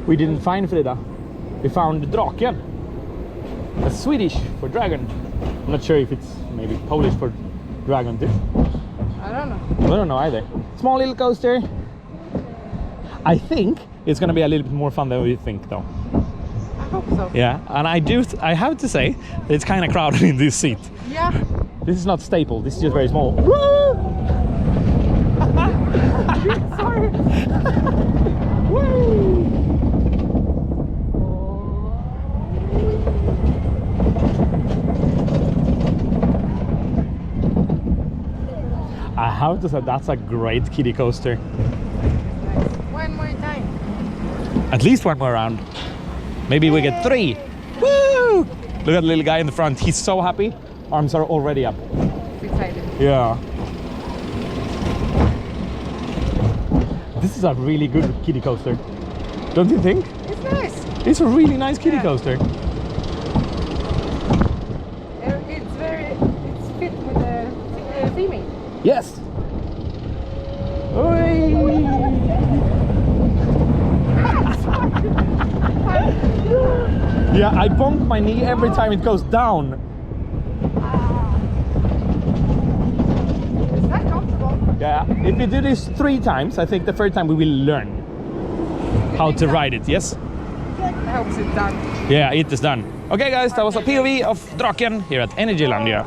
We didn't find Frida. We found Draken. That's Swedish for dragon. I'm not sure if it's maybe Polish for dragon too. I don't know. I don't know either. Small little coaster. I think it's gonna be a little bit more fun than we think though. I hope so. Yeah, and I have to say that it's kind of crowded in this seat. Yeah. This is not staple, this is just very small. Sorry. I have to say that's a great kiddie coaster. One more time. At least one more round. Maybe we get 3. Woo! Look at the little guy in the front. He's so happy. Arms are already up. He's excited. Yeah. This is a really good kiddie coaster. Don't you think? It's nice. It's a really nice kiddie coaster. It's fit with the theming. Yes. Oi! Yeah, I bonk my knee every time it goes down. It's not comfortable. Yeah, if we do this 3 times, I think the third time we will learn how to ride it, yes? I hope it's done. Yeah, it is done. Okay guys, that was a POV of Draken here at Energylandia.